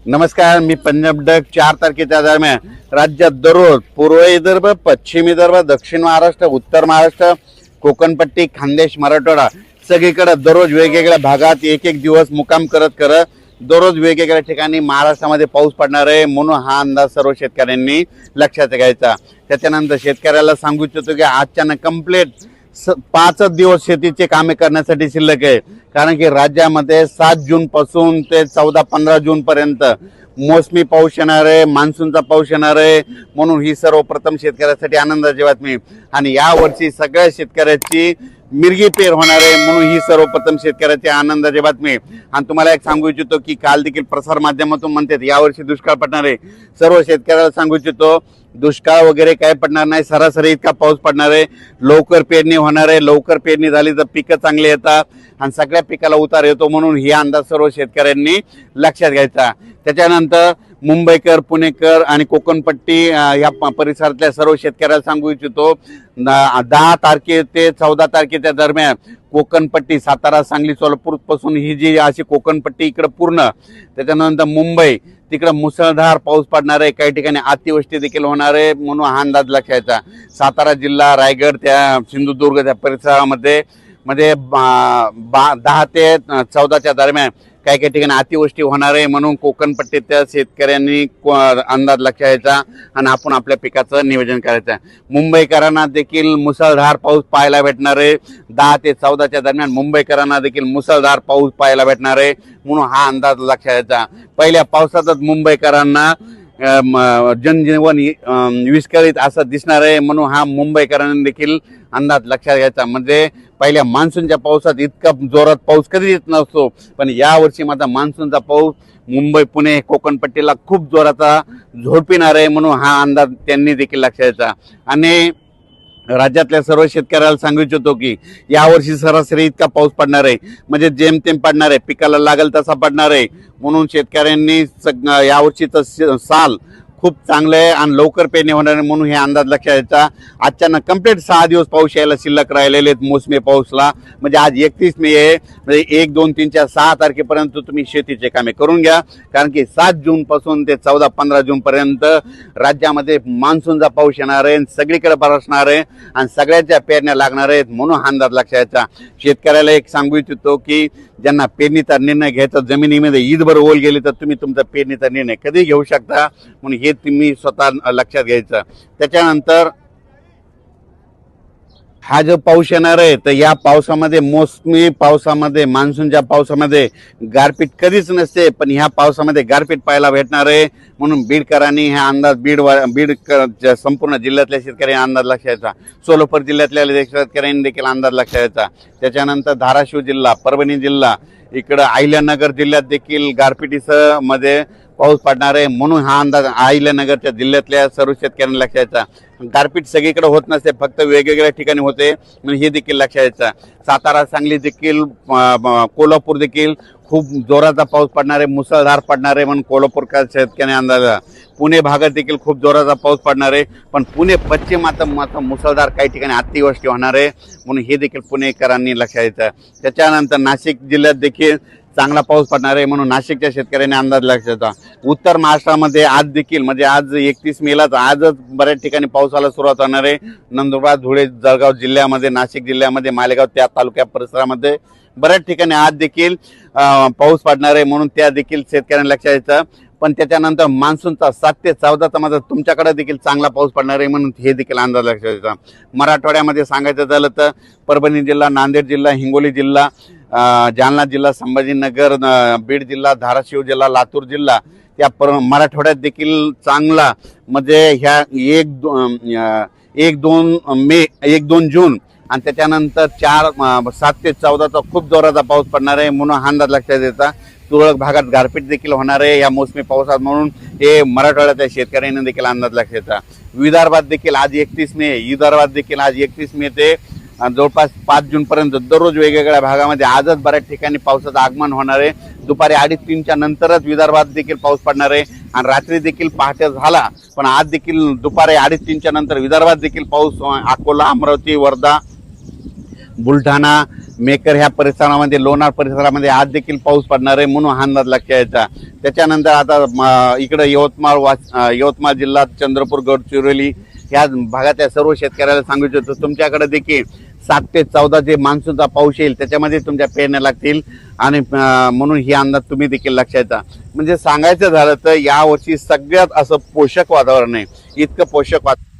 नमस्कार, मी पंजाब डक 4 तारखेच्या दरम्यान राज्यात दररोज पूर्व विदर्भ, पश्चिम विदर्भ, दक्षिण महाराष्ट्र, उत्तर महाराष्ट्र, कोकणपट्टी, खानदेश, मराठवाडा सगळीकडे दररोज वेगवेगळ्या भागात एक एक दिवस मुक्काम करत दररोज वेगवेगळ्या ठिकाणी महाराष्ट्रामध्ये पाऊस पडणार आहे म्हणून हा अंदाज सर्व शेतकऱ्यांनी लक्षात घ्यायचा। त्याच्यानंतर शेतकऱ्याला सांगू इच्छितो की आजच्या कंप्लीट 5 दिवस शेतीचे कामे करण्यासाठी शिल्लक आहे, कारण की राज्यामध्ये 7 जून पासून ते 14-15 जून पर्यंत मोसमी पाऊस येणार आहे, मान्सूनचा पाऊस येणार आहे म्हणून ही सर्वप्रथम शेतकऱ्यासाठी आनंदाची बातमी। आणि या वर्षी सगळ्या शेतकऱ्याची मिरगी पेर होणार आहे म्हणून ही सर्वप्रथम शेतकऱ्याची आनंदाची बातमी। आणि तुम्हाला एक सांगू इच्छितो की काल देखील प्रसार माध्यमातून म्हणतात यावर्षी दुष्काळ पडणार आहे। सर्व शेतकऱ्याला सांगू इच्छितो दुष्काळ वगैरे काय पडणार नाही, सरासरी इतका पाऊस पडणार आहे। लवकर पेरणी होणार आहे, लवकर पेरणी झाली तर पिकं चांगली येतात आणि सगळ्या पिकाला उतार येतो म्हणून ही अंदाज सर्व शेतकऱ्यांनी लक्षात घ्यायचा। त्याच्यानंतर मुंबईकर, पुणेकर आणि कोकणपट्टी या परिसरातल्या सर्व शेतकऱ्याला सांगू इच्छितो 10 तारखे ते 14 तारखेच्या दरम्यान कोकणपट्टी सातारा, सांगली, सोलापूर पासून ही जी अशी कोकणपट्टी इकडे पूर्ण, त्याच्यानंतर मुंबई तिकडे मुसळधार पाऊस पडणार आहे, काही ठिकाणी अतिवृष्टी देखील होणार आहे म्हणून हा अंदाज लक्षायचा। सातारा जिल्हा, रायगड, त्या सिंधुदुर्ग त्या परिसरामध्ये 10 ते 14च्या दरम्यान काही काही ठिकाणी अतिवृष्टी होणार आहे म्हणून कोकणपट्टीच्या शेतकऱ्यांनी अंदाज लक्षायचा आणि आपण आपल्या पिकाचं नियोजन करायचं। मुंबईकरांना देखील मुसळधार पाऊस पाहायला भेटणार आहे, 10 ते 14च्या दरम्यान मुंबईकरांना देखील मुसळधार पाऊस पाहायला भेटणार आहे म्हणून हा अंदाज लक्षायचा। पहिल्या पावसातच मुंबईकरांना जनजीवन विस्कळीत असं दिसणार आहे म्हणून हा मुंबईकरांनी देखील अंदाज लक्षात घ्यायचा। म्हणजे पहिल्या मान्सूनच्या पावसात इतका जोरात पाऊस कधी येत नसतो, पण यावर्षी मात्र मान्सूनचा पाऊस मुंबई, पुणे, कोकणपट्टीला खूप जोराचा झोडपिणार आहे म्हणून हा अंदाज त्यांनी देखील लक्षात घ्यायचा। आणि राज्यातल्या सर्व शेतकऱ्याला सांगू इच्छितो की यावर्षी सरासरी इतका पाऊस पडणार आहे, म्हणजे जेमतेम पडणार आहे, पिकाला लागेल तसा पडणार आहे म्हणून शेतकऱ्यांनी यावर्षीचं साल खूप चांगलं आहे आणि लवकर पेरणी होणार आहे म्हणून हे अंदाज लक्षात घ्यायचा। आजच्या कंप्लीट 6 दिवस पाऊस यायला शिल्लक राहिलेले आहेत मोसमी पाऊसला, म्हणजे आज 31 मे आहे, म्हणजे 1, 2, 3, 4, 6 तारखेपर्यंत तुम्ही शेतीचे कामे करून घ्या, कारण की 7 जून पासून ते 14-15 जून पर्यंत राज्यामध्ये मान्सूनचा पाऊस येणार आहे, सगळीकडे बरसणार आहे आणि सगळ्याच्या पेरण्या लागणार आहेत म्हणून हा अंदाज लक्षात घ्यायचा। शेतकऱ्याला एक सांगू इच्छितो की ज्यांना पेरणीचा निर्णय घ्यायचा, जमिनीमध्ये ईदभर ओल गेली तर तुम्ही तुमचा पेरणीचा निर्णय कधी घेऊ शकता म्हणून हे तुम्ही स्वतः लक्षात घ्यायचं। त्याच्यानंतर हा जो पाऊस येणार आहे तर या पावसामध्ये, मोसमी पावसामध्ये, मान्सूनच्या पावसामध्ये गारपीट कधीच नसते, पण ह्या पावसामध्ये गारपीट पाहायला भेटणार आहे म्हणून बीडकरांनी हा अंदाज बीड संपूर्ण जिल्ह्यातल्या शेतकऱ्यांनी अंदाज लक्षायचा। सोलापूर जिल्ह्यातल्या शेतकऱ्यांनी देखील अंदाज लक्षायचा। त्याच्यानंतर धाराशिव जिल्हा, परभणी जिल्हा, इकडं अहिल्यानगर जिल्ह्यात देखील गारपिटीसह मध्ये पाऊस पडणार आहे म्हणून हा अंदाज अहिल्यानगरच्या जिल्ह्यातल्या सर्व शेतकऱ्यांना लक्षायचा। गारपीट सगळीकडे होत नसते, फक्त वेगवेगळ्या ठिकाणी होते म्हणून हे देखील लक्षात घ्यायचं। सातारा, सांगली देखील, कोल्हापूर देखील खूप जोराचा पाऊस पडणार आहे, मुसळधार पडणार आहे म्हणून कोल्हापूरच्या शेतकऱ्यांनी अंदाज। पुणे भागात देखील खूप जोराचा पाऊस पडणार आहे, पण पुणे पश्चिमात मात्र मुसळधार काही ठिकाणी अतिवृष्टी होणार आहे म्हणून हे देखील पुणेकरांनी लक्षात घ्यायचं। त्याच्यानंतर नाशिक जिल्ह्यात देखील चांगला पाऊस पडणार आहे म्हणून नाशिकच्या शेतकऱ्यांनी अंदाज लक्षात। उत्तर महाराष्ट्रामध्ये आज देखील, म्हणजे आज 31 मेलाच आजच बऱ्याच ठिकाणी पावसाला सुरुवात होणार आहे। नंदुरबार, धुळे, जळगाव जिल्ह्यामध्ये, नाशिक जिल्ह्यामध्ये, मालेगाव त्या तालुक्या परिसरामध्ये बऱ्याच ठिकाणी आज देखील पाऊस पडणार आहे म्हणून त्या देखील शेतकऱ्यांनी लक्षात घ्यायचं। पण त्याच्यानंतर मान्सूनचा 7 ते 14चा मात्र तुमच्याकडे देखील चांगला पाऊस पडणार आहे म्हणून हे देखील अंदाज लक्षात घ्यायचा। मराठवाड्यामध्ये सांगायचं झालं तर परभणी जिल्हा, नांदेड जिल्हा, हिंगोली जिल्हा, जालना जिल्हा, संभाजीनगर, बीड जिल्हा, धाराशिव जिल्हा, लातूर जिल्हा या मराठवाड्यात देखील चांगला, म्हणजे ह्या 1-2 जून आणि त्याच्यानंतर 7 ते 14चा खूप जोराचा पाऊस पडणार आहे म्हणून हा अंदाज लक्षात द्यायचा। तुरळक भागात गारपीट देखील होणार आहे या मोसमी पावसात म्हणून हे मराठवाड्याच्या शेतकऱ्यांनी देखील अंदाज लक्षात द्यायचा। विदर्भात देखील आज 31 मे, विदर्भात देखील आज 31 मे ते जवळपास 5 जून पर्यंत दररोज वेगवेगळ्या भागामध्ये आजच बऱ्याच ठिकाणी पावसाचं आगमन होणार आहे। दुपारी 2:30-3च्या नंतरच विदर्भात देखील पाऊस पडणार आहे आणि रात्री देखील पहाटे झाला, पण आज देखील दुपारी 2:30-3च्या नंतर विदर्भात देखील पाऊस, अकोला, अमरावती, वर्धा, बुलढाणा, मेकर ह्या परिसरामध्ये, लोणार परिसरामध्ये आज देखील पाऊस पडणार आहे म्हणून हा अंदाज लक्षात यायचा. त्याच्यानंतर आता इकडे यवतमाळ जिल्हा, चंद्रपूर, गडचिरोली ह्या भागातल्या सर्व शेतकऱ्याला सांगू इच्छितो, तुमच्याकडे देखील 7 ते 14 जे मान्सूनचा पाऊस येईल त्याच्यामध्ये तुमच्या पेरण्या लागतील आणि म्हणून ही अंदाज तुम्ही देखील लक्षात. म्हणजे सांगायचं झालं तर यावर्षी सगळ्यात असं पोषक वातावरण आहे, इतकं पोषक वातावरण